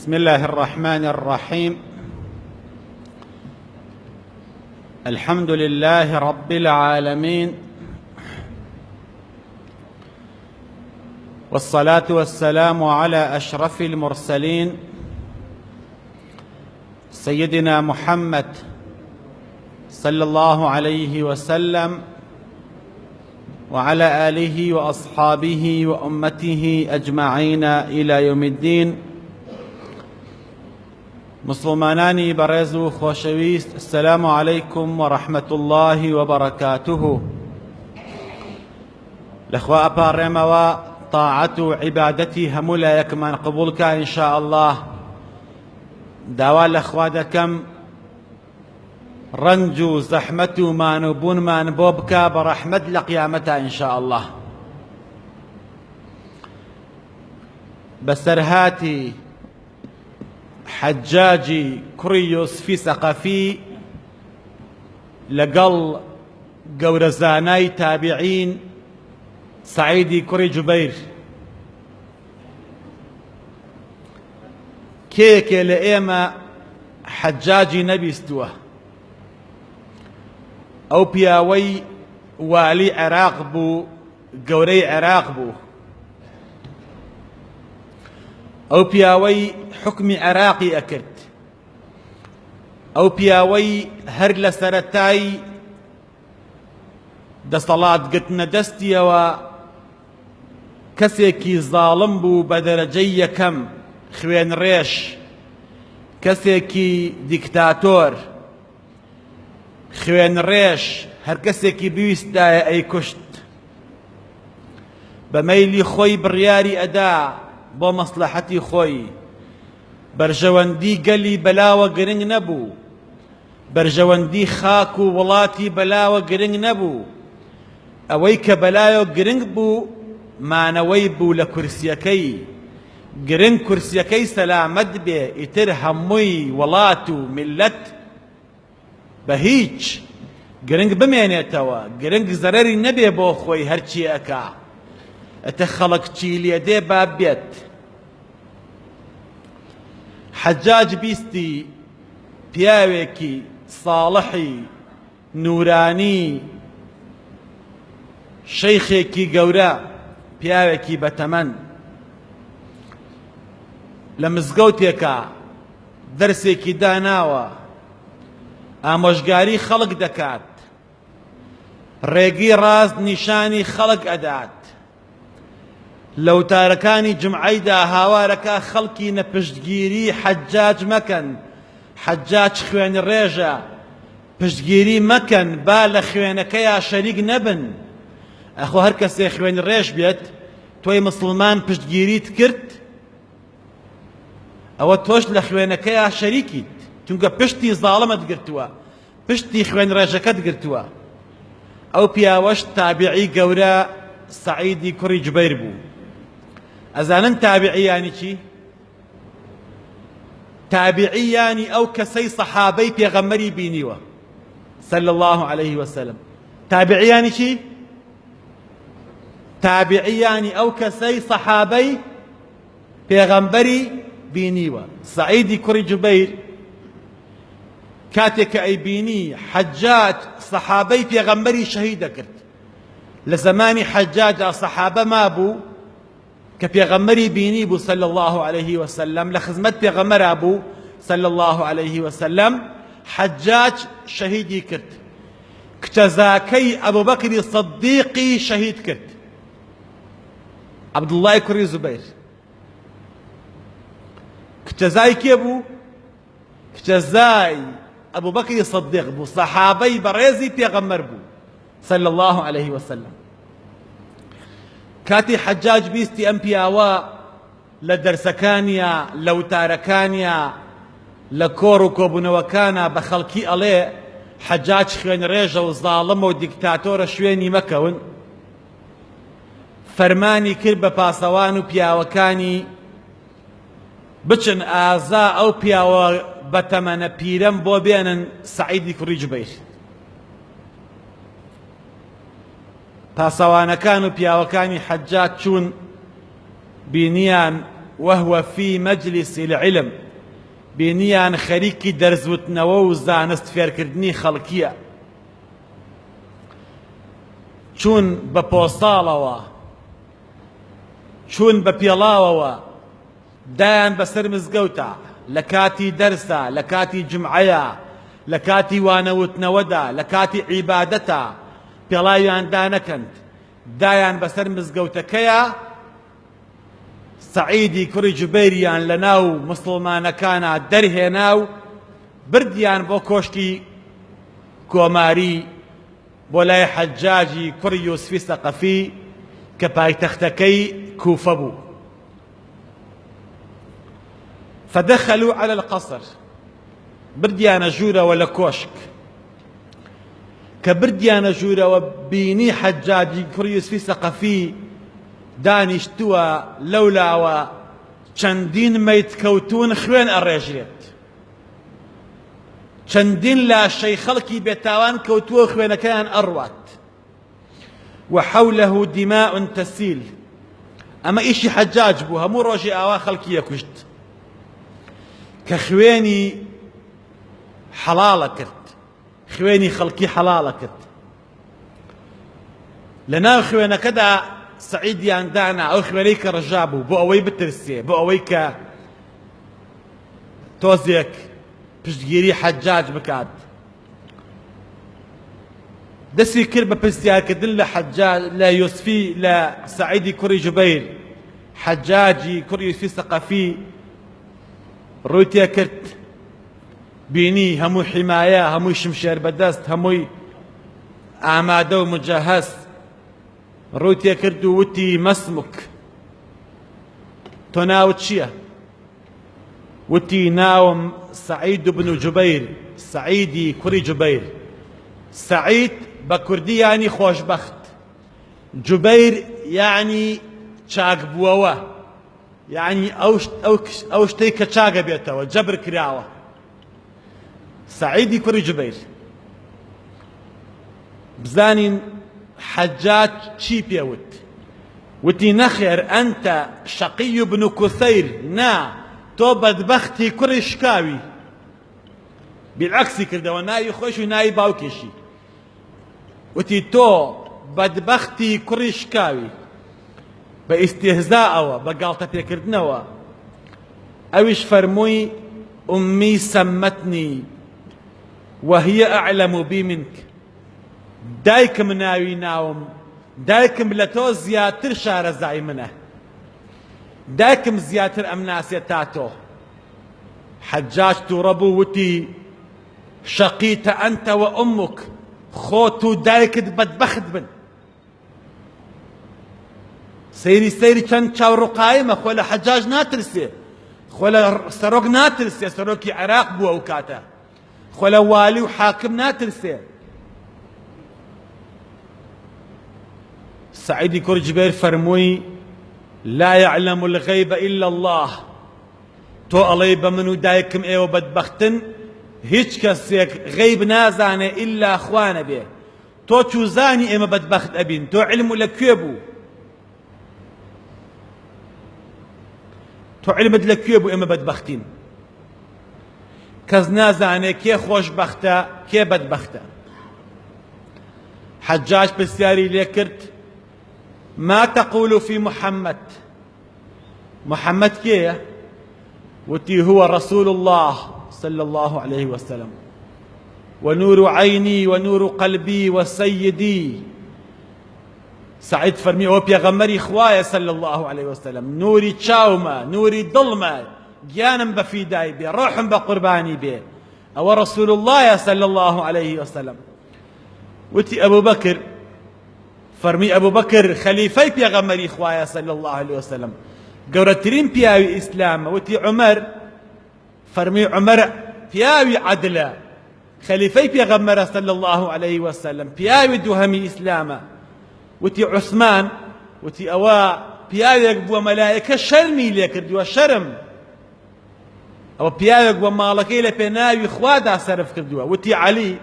بسم الله الرحمن الرحيم. الحمد لله رب العالمين، والصلاة والسلام على أشرف المرسلين سيدنا محمد صلى الله عليه وسلم وعلى آله وأصحابه وأمته أجمعين إلى يوم الدين. مسلمانانی بەڕێز و خۆشەویست، السلام عليكم ورحمة الله وبركاته. لەخوا ئەپارڕێمەوە طاعەت و عیبادەتی هەموو لایەکمان قبولکە إن شاء الله. داوا لەخوا دەکەم ڕەنج و زەحمەت و مانوبوونمان بۆ بکە بە ڕەحمەت لە قیامەتە إن شاء الله. بەسەرهاتی حجاجی کوڕی یوسفی سەقەفی لەگەڵ گەورەزانای تابعین سەعیدی کوڕی جوبەیر کێیەکێ لە ئێمە حەجاجی نەبیستووە. ئەو پیاوەی والی عێراق بوو، گەورەی عێراق بوو. ئەو پیاوەی حکمی عێراقی ئەکرد. ئەو پیاوەی هەر لە سەرەتای دەسەڵات گرتنە دەستیەوە کەسێکی زاڵم بوو بە دەرەجەی یەکەم، خوێنڕێژ، کەسێکی دیکتاتۆر، خوێنڕێژ، هەر کەسێکی بویستایە ئەیکوشت. بە مەیلی خۆی بڕیاری ئەدا بۆ مەسلەحەتی خۆی. بەرژەوەندی گەلی بەلاوە گرنگ نەبوو، بەرژەوەندی خاک و وڵاتی بەلاوە گرنگ نەبوو. ئەوەی کە بەلایە گرنگ بوو مانەوەی بوو لە کورسیەکەی. گرنگ کورسیەکەی سەلامەت بێ، ئیتر هەمووی وڵات و میلەت بە هیچ گرنگ بمێنێتەوە، گرنگ زەرەری نەبێ بۆ خۆی هەرچی ئەکا. ئەتە خەڵک چی لێ دێ با بێت. حەجاج بیستی پیاوێکی ساڵحی نورانی، شەیخێکی گەورە، پیاوێکی بەتەمەن لە مزگەوتێکە دەرسێکی داناوە، ئامۆژگاری خەڵک دەکات، ڕێگی ڕاست نیشانی خەڵک ئەدات. لەو تارەکانی جمعەیدا هاوارەکە خەڵکی نەپشتگیری حەجاج مەکەن. حەجاج خوێنڕێژە، پشتگیری مەکەن، با لە خوێنەکەیە شەریک نەبن. ئەخۆ هەر کەسێ خوێنڕێژ بێت تۆی مسلمان پشتگیریت کرد، ئەوە تۆش لە خوێنەکەیە شەریکیت، چونکە پشتی زاڵمت گرتووە، پشتی خوێنڕێژەکەت گرتووە. ئەو پیاوەش تابعی گەورە سەعیدی کوڕی جوبەیر بوو. ئەزانن تابعی یانی چی؟ تابعی یانی ئەو کەسەی سەحابەی پێغەمبەری بینیوە صلی الله عليه وسلم. تابعی یانی چی؟ تابعی یانی ئەو کەسەی سەحابەی پێغەمبەری بینیوە. سەعیدی کوڕی جوبەیر کاتێک کە ئەیبینی حەجاج سەحابەی پێغەمبەری شەهید دەکرد. لە زمانی حەجاجا سەحابە مابوو کە پێغەمبەری بینی بوو صلی الله عليه وسلم، لە خزمەت پێغەمبەرا بوو صلی الله عليه وسلم. حەجاج شەهیدی کرد، کچەزاکەی ئەبوبەکری سەدیقی شەهید کرد، عەبدوڵڵای کوڕی زوبەیر. کچەزای کێ بوو؟ کچەزای ئەبوبەکری سەدیق بوو، سەحابەی بەڕێزی پێغەمبەر بوو صلی الله عليه وسلم. کاتی حەجاج بیستی ئەم پیاوە لە دەرسەکانیە، لە وتارەکانیە، لە کۆڕ و کۆبوونەوەکانە بە خەڵکی ئەڵێ حەجاج خوێنڕێژە و زاڵمە و دیکتاتۆرە، شوێنی مەکەون. فەرمانی کرد بە پاسەوان و پیاوەکانی بچن ئازا ئەو پیاوە بەتەمەنە پیرەم بۆ بێنن سەعیدی کوڕی جوبەیر. پاسەوانەکان و پیاوەکانی حەجاج چوون بینیان وهو في مجلس العلم بینیان خەریکی دەرزوتنەوە و زانست فێرکردنی خەڵکیە چوون بە پۆستاڵەوە چوون بە پێڵاوەوە دایان بەسەر مزگەوتە لە کاتی دەرسە لە کاتی جمعەیە لە کاتی وانەوتنەوەدا لە کاتی عیبادەتە پێڵاویان دانەکەند دایان بەسەر مزگەوتەکەیە سەعیدی کوڕی جوبەیریان لە ناو مسڵمانەکانە دەرهێنا و بردیان بۆ کۆشتی کۆماری بۆ لای حەجاجی کوڕی یوسفی سەقەفی کە پایتەختەکەی کوفە بوو فدخلوا على القصر بردیانە ژوورەوە لە کۆشک کە بردیانە ژوورەوە بینی حەجاجی کوڕی یوسفی سەقەفی دانیشتووە لەولاوە چەندین مەیتکەوتون خوێن ئەڕێژێت چەندین لاشەی خەڵکی بێتاوان کەوتووە خوێنەکەیان ئەڕوات وحوله دماء تسيل ئەمە ئیشی حەجاج بوو هەموو ڕۆژی ئاوا خەڵکی یەکوشت کە خوێنی حەڵاڵە کرد خوێنی خەڵکی حەڵاڵە کرد لە ناو خوێنەکەدا سەعیدیان دانا ئەو خوێنەی کە ڕژا بوو بۆ ئەوەی بترسێ بۆ ئەوەی کە تۆزێک پشتگیری حەجاج بکات دەستی کرد بە پرسیارکردن لە حەجاج لە یوسفی لە سەعیدی کوڕی جوبەیر حەجاجی کوڕی یوسفی سەقەفی ڕووی تێ کرد بینی هەموو حیمایە هەمووی شمشێر بەدەست هەمووی ئامادە و مجەهەز ڕووی تێ کرد و وتی مەسموک تۆ ناوت چییە وتی ناوم سەعید بن جوبەیر سەعیدی کوڕی جوبەیر سەعید بە کوردی یانی خۆشبەخت جوبەیر یعنی چاک بووەوە یعنی ئەو شتەی کە چاکە بێتەوە جەبر کراوە سەعیدی کوڕی جوبەیر بزانین حەجاج چی پێوت وتی نەخێر ئەنتە شەقی بن کوسەیر نا تۆ بەدبەختی کوڕی شکاوی بالعکسی کردەوە ناوی خۆش و ناوی باوکێشی وتی تۆ بەدبەختی کوڕی شکاوی بە ئیستیهزاءەوە بە گاڵتە پێکردنەوە ئەویش فەرمووی ئومی سەممەتنی وهي أعلم بي منك دایکم ناوی ناوم دایکم لە تۆ زیاتر شارەزای منە دایکم زیاتر ئەم ناسێت تا تۆ حەجاج تووڕە بوو وتی شەقیتە ئەنتە و ئومک خۆت و دایکت بەدبەخت بن سەیری چەند چاوڕوقایمە خۆ لە حەجاج ناترسێ خۆ لە سەرۆک ناترسێ سەرۆکی عێراق بووە ئەو کاتە خۆ لە والی و حاکم ناترسێ سەعیدی کوڕی جوبەیر فەرمووی لا يعلم الغيب إلا الله تۆ ئەڵێی بە من و دایکم ئێوە بەدبەختن هیچ کەسێک غەیب نازانێ ئیلا خوا نەبێ تۆ چوزانی ئێمە بەدبەخت ئەبین تۆ علم لەکوێ بوو تۆ علمت لەکوێ بوو ئێمە بەدبەختین کەس نازانێ کێ خۆشبەختە کێ بەدبەختە حەجاج پرسیاری لێ کرد ما تقول في محمد محمد كيه وتي هو رسول الله صلى الله عليه وسلم ونور عيني ونور قلبي وسيدي سعيد فرمي هو بيغمري خوايا صلى الله عليه وسلم نوري تشاوما نوري ظلمة جانم بفيداي بي روحم بقرباني بي أو رسول الله صلى الله عليه وسلم وتي أبو بكر فرمي أبو بكر خليفي بيغمري خوايا صلى الله عليه وسلم قورترين بياوي إسلام وتي عمر فرمي عمر بياوي عدلة خليفي بيغمر صلى الله عليه وسلم بياوي دوهمي إسلام وتي عثمان وتي أوا بياوي يقبوا ملائكة شرمي ليكردوا شرم أو بياوي يقبوا مالكي لبناوي خوادا صرف كردوا وتي علي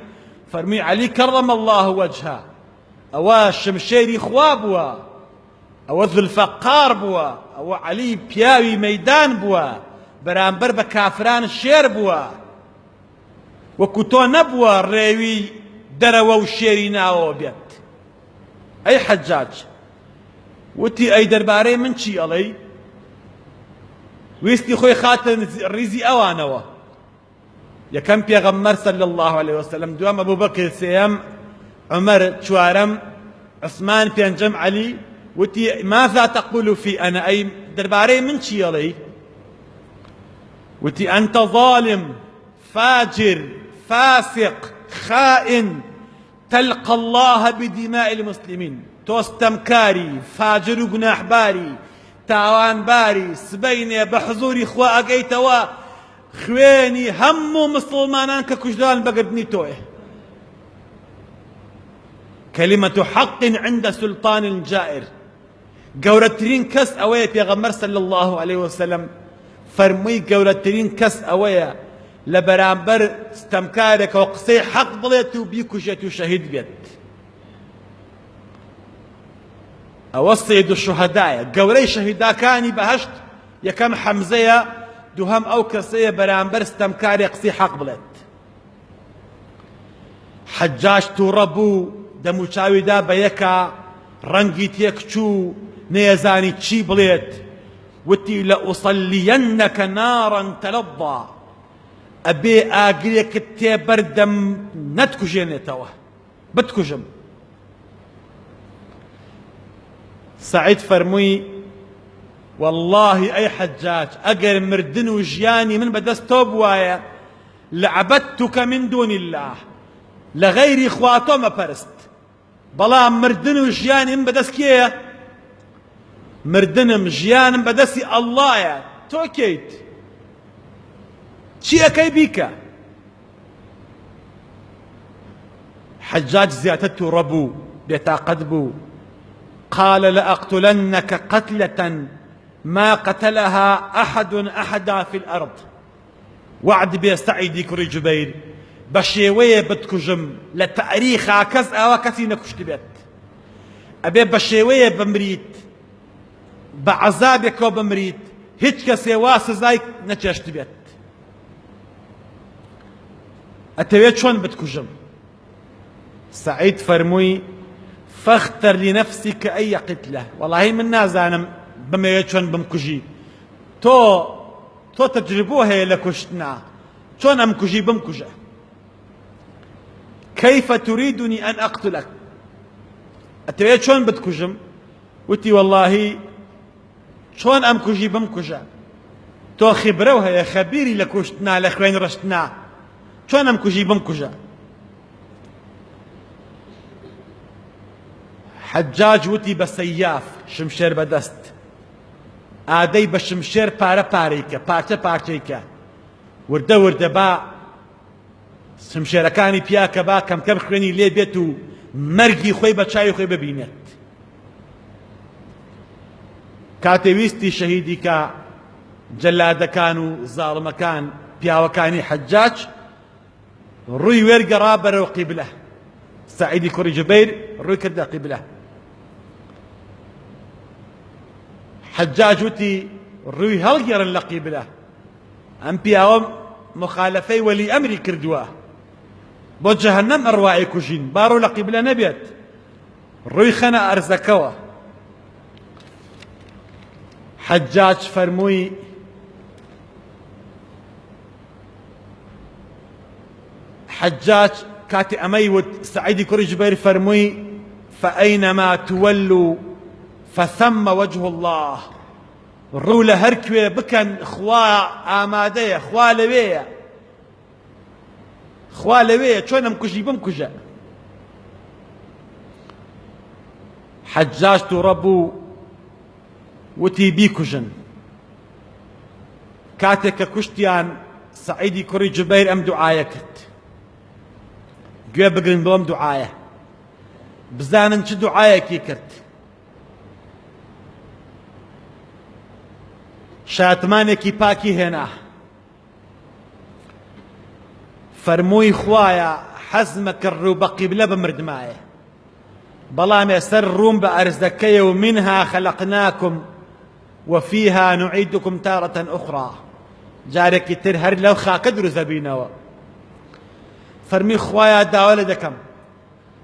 فرمي علي كرم الله وجهه ئەوە شمشێری خوا بووە ئەوە زولفەقار بووە، ئەوە عەلی پیاوی مەیدان بووە، بەرامبەر بە کافران شێر بووە، وەکو تۆ نەبووە ڕێوی دەرەوە و شێری ناوەوە بێت. ئەی حەجاج، وتی ئەی دەربارەی من چی ئەڵەی؟ ویستی خۆی خاتە ڕیزی ئەوانەوە. یەکەم پێغەمبەر صلی الله عليه وسلم، دوام ئەبوبەکر، سێیەم عومەر، چوارەم عوسمان، پێنجەم عەلی. وتی ماذا تقول في أنا؟ ئەی دەربارەی من چی ئەڵەی؟ وتی أنت ظالم فاجر فاسق خائن تلقى الله بدماء المسلمين. تۆ ستەمکاری، فاجر و گوناحباری، تاوانباری، سبەینێ بە حزوری خوا ئەگەیتەوە خوێنی هەموو مسلمانان کە کوژران بەگردنی تۆیە. كلمة حق عند سلطان جائر. گەورەترین کەس ئەوەیە، پێغەمبەر صلی الله عليه وسلم فەرمووی گەورەترین کەس ئەوەیە لە بەرامبەر ستەمکارێکەوە قسەی حەق بڵێت و بیکوژێت و شەهید بێت. ئەوە سەید الشوهەدایە، گەورەی شەهیداکانی بەهەشت. یەکەم حەمزەیە، دووهەم ئەو کەسەیە بەرامبەر ستەمکارێک قسەی حەق بڵێت. حەجاج تووڕە بوو، دەموچاویدا بە یەکە، ڕەنگی تێکچوو، نەیەزانی چی بڵێت. وتی لەئوسەلیەنەکە نارەن تەلەظا، ئەبێ ئاگرێکت تێبەردەم نەتکوژێنێتەوە، بتکوژم. سعید فەرمووی والله ئەی حەجاج، ئەگەر مردن و ژیانی من بەدەست تۆ بوایە لەعەبەدتوکە من دون الله، لە غەیری خوا تۆ مەپەرست. بەڵام مردن و ژیانی من بەدەست کێیە؟ مردنم ژیانم بەدەستی ئەڵڵایە، تۆ کەیت چی ئەەکەی بیکە؟ حەجاج زیاتر تووڕە بوو، بێتاقەت بوو. قال لأقتلنك قتلة ما قتلها أحد أحدا في الأرض. وعد بێ سەعیدی کوڕی جوبەیر، بە شێوەیە بتکوژم لە تاریخا کەس ئەوە کەسی نەکوشت بێت. ئەبێ بە شێوەیە بمریت، بە عەزابێکەوە بمریت، هیچ کەسێ وا سزای نەچێشت بێت. ئەتەوێت چۆن بتکوژم؟ سەعید فەرمووی فاختر لنفسك أي قتلة. والله من نازانم بمەوێت چۆن بمکوژی، تۆ تەجربۆ هەیە لە کوشتنا، چۆن ئەم کوژی بمکوژە. كيف تريدني أن أقتلك؟ ئەتەوێت چۆن بتکوژم؟ وتی والله چۆن ئەم کوژی بمکوژە، تۆ خیبرە هەیە، خەبیری لە کوشتنا، لە خوێن ڕشتنا، چۆن ئەم کوژی بمکوژە. حەجاج وتی بە سەیاف، شمشێر بەدەست، ئادەی بە شمشێر پارە پارەیکە، پارچە پارچەیکە، وردە وردە با شمشێرەکانی پیاکە، با کەمکەم خوێنی لێ بێت و مەرگی خۆی بە چاوی خۆی ببینێت. کاتێ ویستی شەهیدی کە جەلادەکان و زاڵمەکان پیاوەکانی حەجاج، ڕووی وێرگەڕا بەرەو قیبلە. سەعیدی کوڕی جوبەیر ڕووی کردە قیبلە. حەجاج وتی ڕووی هەڵگێڕن لە قیبلە، ئەم پیاوە مخالەفەی وەلی ئەمری کردووە، بۆ جەهەنەم ئەڕوای کوژین، باڕوو لە قیبلە نەبێت، ڕووی خەنە ئەرزەکەوە. حەجاج فەرمووی حەجاج کاتی ئەمەی وت، سەعیدی کوڕی جوبەیر فەرمووی فەئەینەما تولوا فثم وجه الله. ڕوو لە هەر کوێ بکەن خوا ئامادەیە، خوا لەوێیە، خوا لەوێیە، چۆن ئەم کوژی بمکوژە. حەجاج تووڕە بوو، وتی بیکوژن. کاتێک کە کوشتیان، سەعیدی کوڕی جوبەیر ئەم دوعایە کرد، گوێ بگرن بۆ ئەم دوعایە، بزانن چ دوعایەکی کرد. شاتمانێکی پاکی هێنا، فەرمووی خوایە حەزمە کرد ڕوو بە قیبلە بمردمایە، بەڵام سەر ڕوون بە ئەرزەکەیە و منها خەلەقناکم وفيها نعيدكم تارة أخرى جارێکی تر هەر لەو خاکە دروست دەبینەوە فەرمی خوایا داوا لێ دەکەم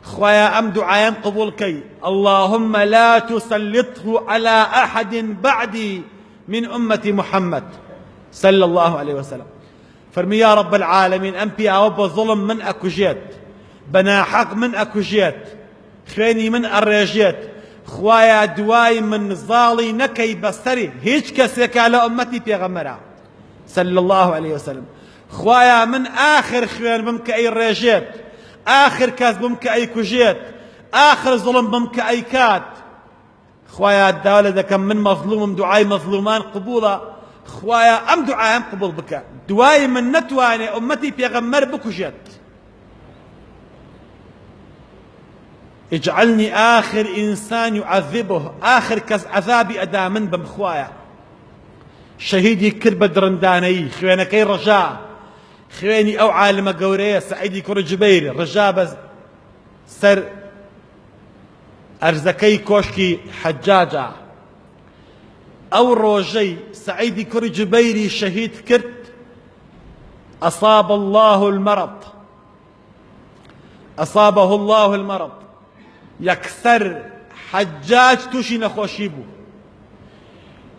خوایا ئەم دوعایم قبول کەی اللهم لا تسلطه على أحد بعدي من أمة محمد صلى الله عليه وسلم فەرمی یا رب العالمين ئەم پیاوە بە ظڵم من ئەکوژێت بەناحەق من ئەکوژێت خوێنی من ئەڕێژێت خوایا دوای من زاڵی نەکەی بەسەری هیچ کەسێکا لە ئومەتی پێغەمبەرە صلى الله عليه وسلم خوایا من آخر خوێن بم کە ئەی ڕێژێت آخر کەس بم کە ئەی کوژێت آخر زڵم بم کە ئەی کات خوایا داوا لێ دەکەم من مەظلومم دوعای مەظلومان قبوڵە خوایا ئەم دوعایم قبول بکە دوای من نەتوانێ ئومەتی پێغەمبەر بکوژێت اجعلني آخر إنسان يعذبه آخر كز عذابي أدا من بمخوايا شهيدي كرب درنداني خوينكي رجاء خويني أو عالم قورية سعيدي كور جبير رجاء بس سر أرزكي كوشكي حجاجة أو روجي سعيدي كور جبيري شهيد كرت أصابه الله المرض يكثر حجاج توشي نخوشي بو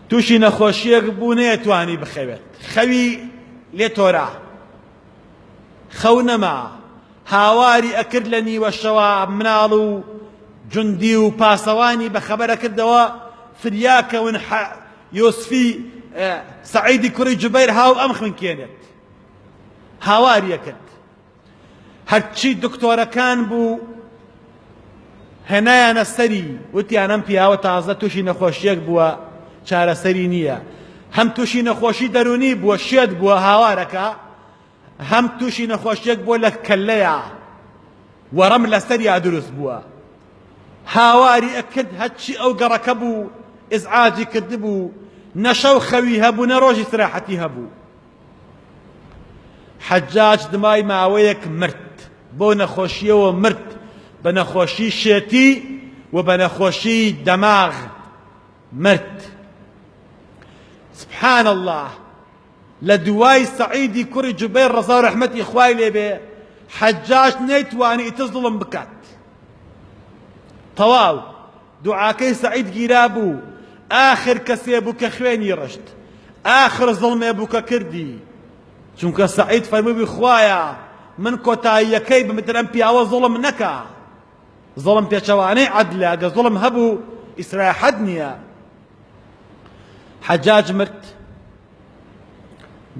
توشي نخوشيك بو نيتواني بخويت خوي لتورا خونما هاواري أكرلني والشواب منالو جندي وباسواني بخبر أكردوا فرياك ونح يوسفي سعيدي كوري جبير هاو أمخ من كينت هاواري أكرد هرچی دکتۆرەکان بوو هێنایانە سەری وتیان ئەم پیاوە تازە تووشی نەخۆشیەک بووە چارەسەری نییە هەم تووشی نەخۆشی دەرونی بووە شێت بووە هاوارەکە هەم تووشی نەخۆشیەک بووە لە کەللەیە وەڕەم لەسەریا دروست بووە هاواری ئەکرد هەرچی ئەو گەڕەکە بوو ئیزعاجی کردبوو نەشەو خەوی هەبوو نە ڕۆژی سراحەتی هەبوو حجاج دمای ماوەیەک مرد بۆ نەخۆشیەوە مرد بە نەخۆشی شێتی و بە نەخۆشی دەماغ مرد سبحان الله لە دوای سەعیدی کوڕی جوبەیر ڕەزا و ڕەحمەتی خوای لێبێ حجاج نەیتوانی ئیتر زوڵم بکات تەواو دوعاکەی سەعید گیرا بوو ئاخر کەسێ بوو کە خوێنی ڕشت ئاخر زڵمێ بوو کە کردی چونکە سەعید فەرمووی خوایە من کۆتاییەکەی بمتر ئەم پیاوە زوڵم نەکا زوڵم پێچەوانەی عەدلە ئەگە زوڵم هەبوو ئیسراحەت نییە حەجاج مرد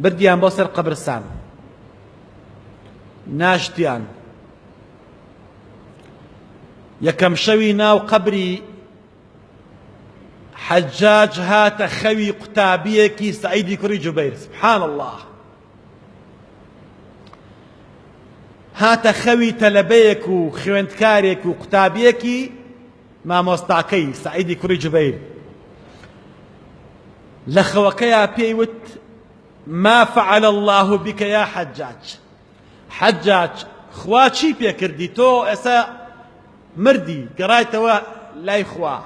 بردیان بۆ سەر قەبرستان ناشتیان یەکەم شەوی ناو قەبری حەجاج هاتە خەوی قوتابیەکی سەعیدی کوڕی جوبەیر سبحان الله هاتە خەوی تەلەبەیەک و خوێندکارێک و قوتابیەکی مامۆستاکەی سەعیدی کوڕی جوبەیر لە خەوەکەیە پێیوت ما فعل الله بك يا حجاج حجاج خوا چی پێ کردی تۆ ئێستا مردی گەڕایتەوە لای خوا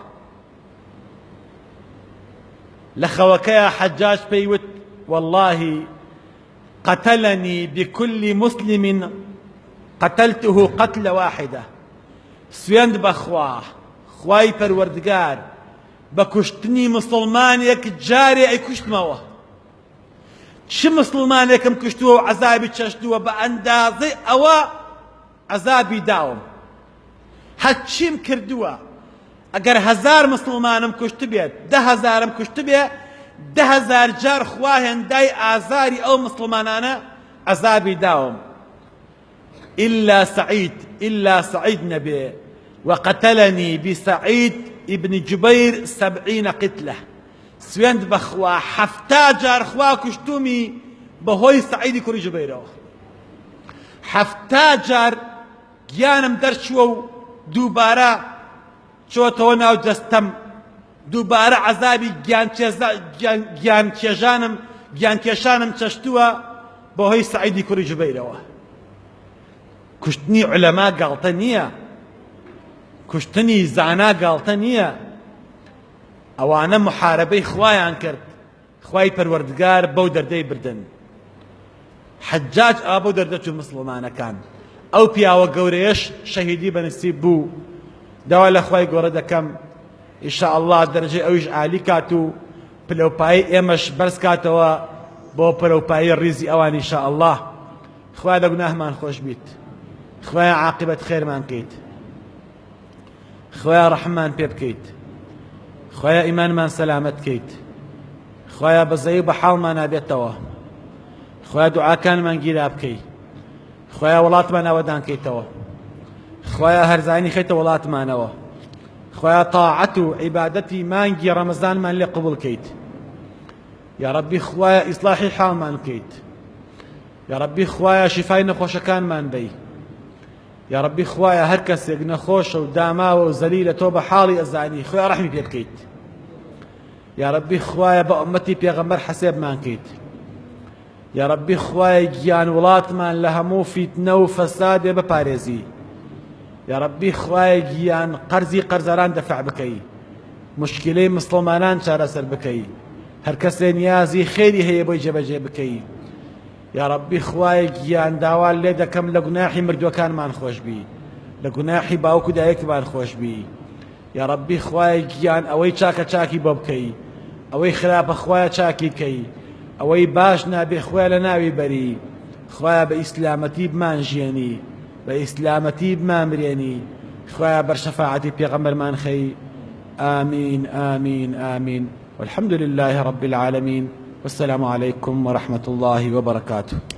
لە خەوەکەیە حەجاج پێیوت والله قتلني بكل مسلم قتلته قتل واحدة سوێند بەخوا خوای پەروەردگار بە کوشتنی مسلمانێک جارێ ئەی کوشتمەوە چ مسلمانێکم کوشتووە و عەزابی چەشتووە بە ئەندازەی ئەوە عەزابی داوم هەرچیم کردووە ئەگەر 1000 مسلمانم کوشت بێت 10,000م کوشت بێ 10,000 جار خوا هێندای ئازاری ئەو مسلمانانە عەزابی داوم إلا سعيد نبي وقتلني بسعيد ابن جبير 70 قتلة سوێند بەخوا 70 جار خوا کوشتومی بەهۆی سەعیدی کوڕی جوبەیرەوە 70 جار گیانم دەرچووە و دووبارە چۆتەوە ناو دەستەم دووبارە عەزابی گیانکێشانم چەشتووە بەهۆی سەعیدی کوڕی جوبەیرەوە کوشتنی عولەما گاڵتە نییە کوشتنی زانا گاڵتە نییە ئەوانە محارەبەی خوایان کرد خوای پەروەردگار بەو دەردەی بردن حەجاج ئابۆ دەردەچوو مسلمانەکان ئەو پیاوە گەورەیەش شەهیدی بەنسیب بوو داوا لە خوای گەورە دەکەم ئینشاءالله دەرەجەی ئەویش عالی کات و پلەپایی ئێمەش بەرز کاتەوە بۆ پلەپایی ڕیزی ئەوان ئینشاءالله خوای لە گوناهمان خۆش بیت خوای عاقبەت خێرمان بکەیت خوای ڕەحممان پێ بکەیت خوای ئیمانمان سەلامەت بکەیت خوای بەزەی بە حاڵمان نابێتەوە خوای دوعاکانمان گیرا بکەی خوای وڵاتمان ئەوەدان کەیتەوە خوای هەرزانی خەیتە وڵاتمانەوە خوای تاعەت و عیبادەتی مانگی ڕەمەزانمان لێ قبوڵ کەیت یا ربی خوای ئیسلاحی حاڵمان بکەیت یا ربی خوای شیفای نەخۆشەکانمان بەی یا ربی خوای هەر کەسێک نەخۆشە و داماوە و زەلیلە تۆ بە حاڵی ئەزانی خوای ڕەحمی پێ بکەیت یا ربی خوای بە ئومەتی پێغەمبەر حەسێبمان کەیت یا ربی خوای گیان وڵاتمان لە هەموو فیتنە و فەسادێ بپارێزی یا ربی خوای گیان قەرزی قەرزەران دەفع بکەی مشکلەی مسلمانان چارەسەر بکەی هەر کەسێ نیازی خێری هەیە بۆی جێبەجێ بکەی یا ربی خوای گیان داوال لێ دەکەم لە گوناحی مردووەکانمان خۆش بی لە گوناحی باوک و دایکمان خۆش بی یا ربی خوای گیان ئەوەی چاکە چاکی بۆ بکەی ئەوەی خراپە خوایە چاکی بکەی ئەوەی باش نابێ خوای لە ناوی بەری خوایە بە ئیسلامەتی بمانژێنی بە ئیسلامەتی بمامرێنی خوایە بەر شەفاعەتی پێغەمبەرمان خەی آمين آمين آمين والحمد لله رب العالمين والسلام عليكم ورحمة الله وبركاته